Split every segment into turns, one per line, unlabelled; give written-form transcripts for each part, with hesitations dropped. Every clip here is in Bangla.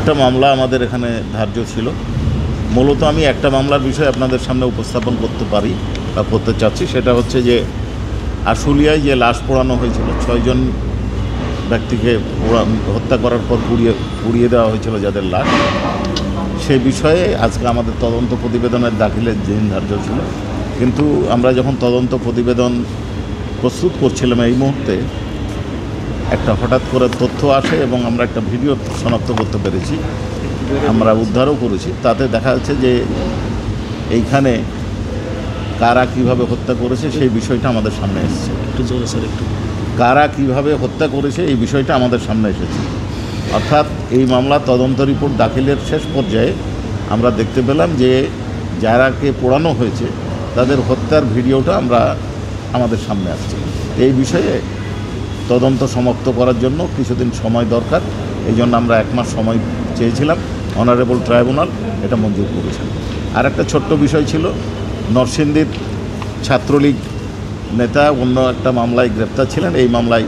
একটা মামলা আমাদের এখানে ধার্য ছিল। মূলত আমি একটা মামলার বিষয় আপনাদের সামনে উপস্থাপন করতে পারি বা করতে চাচ্ছি, সেটা হচ্ছে যে আশুলিয়ায় যে লাশ পোড়ানো হয়েছিল, 6 জন ব্যক্তিকে হত্যা করার পর পুড়িয়ে দেওয়া হয়েছিল যাদের লাশ, সেই বিষয়ে আজকে আমাদের তদন্ত প্রতিবেদনের দাখিলের দিন ধার্য ছিল। কিন্তু আমরা যখন তদন্ত প্রতিবেদন প্রস্তুত করছিলাম এই মুহূর্তে একটা হঠাৎ করে তথ্য আসে এবং আমরা একটা ভিডিও শনাক্ত করতে পেরেছি, আমরা উদ্ধারও করেছি। তাতে দেখা যাচ্ছে যে এইখানে কারা কিভাবে হত্যা করেছে সেই বিষয়টা আমাদের সামনে এসেছে। কারা কিভাবে হত্যা করেছে এই বিষয়টা আমাদের সামনে এসেছে। অর্থাৎ এই মামলা তদন্ত রিপোর্ট দাখিলের শেষ পর্যায়ে আমরা দেখতে পেলাম যে যারাকে পোড়ানো হয়েছে তাদের হত্যার ভিডিওটা আমাদের সামনে আসছে। এই বিষয়ে তদন্ত সমাপ্ত করার জন্য কিছুদিন সময় দরকার, এই জন্য আমরা 1 মাস সময় চেয়েছিলাম। অনারেবল ট্রাইব্যুনাল এটা মঞ্জুর করেছেন। আর একটা ছোট্ট বিষয় ছিল, নরসিংদীর ছাত্রলীগ নেতা অন্য একটা মামলায় গ্রেপ্তার ছিলেন, এই মামলায়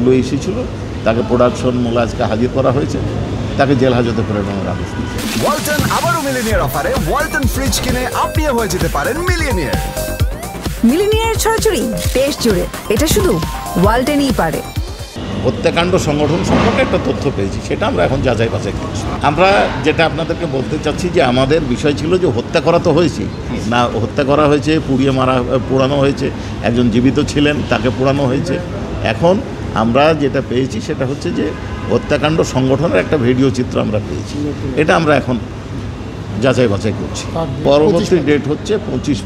WEC ছিল, তাকে প্রোডাকশন মূল্য আজকে হাজির করা হয়েছে, তাকে জেল হাজতে প্রেরণের আদেশ দিয়েছে।
ওয়ালটন আবারও মিলিনিয়ার অফারে ওয়ালটন ফ্রিজ কিনে আপনিও হয়ে যেতে পারেন মিলিয়নিয়ার।
মিলিনিয়ার ছড়াছড়ি দেশ জুড়ে, এটা শুধু ওয়ালটনই পারে।
হত্যাকাণ্ড সংগঠন সম্পর্কে একটা তথ্য পেয়েছি, সেটা আমরা এখন যাচাই বাছাই করছি। আমরা যেটা আপনাদেরকে বলতে চাচ্ছি যে আমাদের বিষয় ছিল যে হত্যা করা তো হয়েছে না, হত্যা করা হয়েছে, পোড়ানো হয়েছে, একজন জীবিত ছিলেন তাকে পোড়ানো হয়েছে। এখন আমরা যেটা পেয়েছি সেটা হচ্ছে যে হত্যাকাণ্ড সংগঠনের একটা ভিডিও চিত্র আমরা পেয়েছি, এটা আমরা এখন যাচাই বাছাই করছি। পরবর্তী ডেট হচ্ছে 25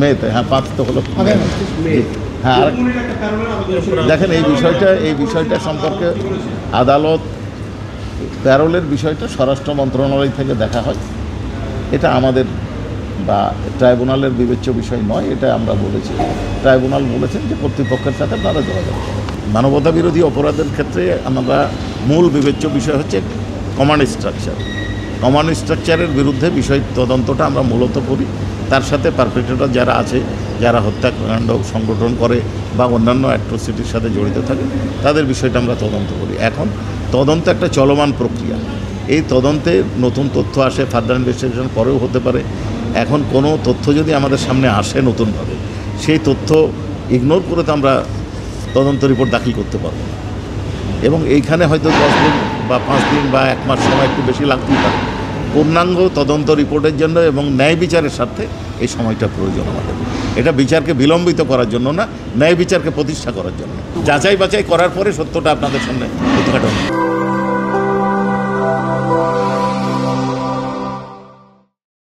মেতে। হ্যাঁ, 5 তো হলো। হ্যাঁ, আর দেখেন এই বিষয়টা সম্পর্কে আদালত প্যারোলের বিষয়টা স্বরাষ্ট্র মন্ত্রণালয় থেকে দেখা হয়, এটা আমাদের বা ট্রাইব্যুনালের বিবেচ্য বিষয় নয়, এটা আমরা বলেছি। ট্রাইব্যুনাল বলেছেন যে কর্তৃপক্ষের সাথে আপনারা যোগাযোগ করবেন। মানবতা বিরোধী অপরাধের ক্ষেত্রে আমরা মূল বিবেচ্য বিষয় হচ্ছে কমান্ড স্ট্রাকচার। কমান্ড স্ট্রাকচারের বিরুদ্ধে বিষয় তদন্তটা আমরা মূলত করি, তার সাথে পারপেট্রেটর যারা আছে, যারা হত্যাকাণ্ড সংগঠন করে বা অন্যান্য অ্যাট্রোসিটির সাথে জড়িত থাকে, তাদের বিষয়টা আমরা তদন্ত করি। এখন তদন্ত একটা চলমান প্রক্রিয়া, এই তদন্তে নতুন তথ্য আসে, ফার্দার ইনভেস্টিগেশন পরেও হতে পারে। এখন কোনো তথ্য যদি আমাদের সামনে আসে নতুনভাবে, সেই তথ্য ইগনোর করে তো আমরা তদন্ত রিপোর্ট দাখিল করতে পারবো না। এবং এইখানে হয়তো 10 দিন বা 5 দিন বা 1 মাস সময় একটু বেশি লাগতেই পারে। পূর্ণাঙ্গ তদন্ত রিপোর্টের জন্য এবং ন্যায় বিচারের স্বার্থে এই সময়টা প্রয়োজন আমাদের। এটা বিচারকে বিলম্বিত করার জন্য না, ন্যায় বিচারকে প্রতিষ্ঠা করার জন্য। যাচাই বাছাই করার পরে সত্যটা আপনাদের সামনে উদ্ঘাটন।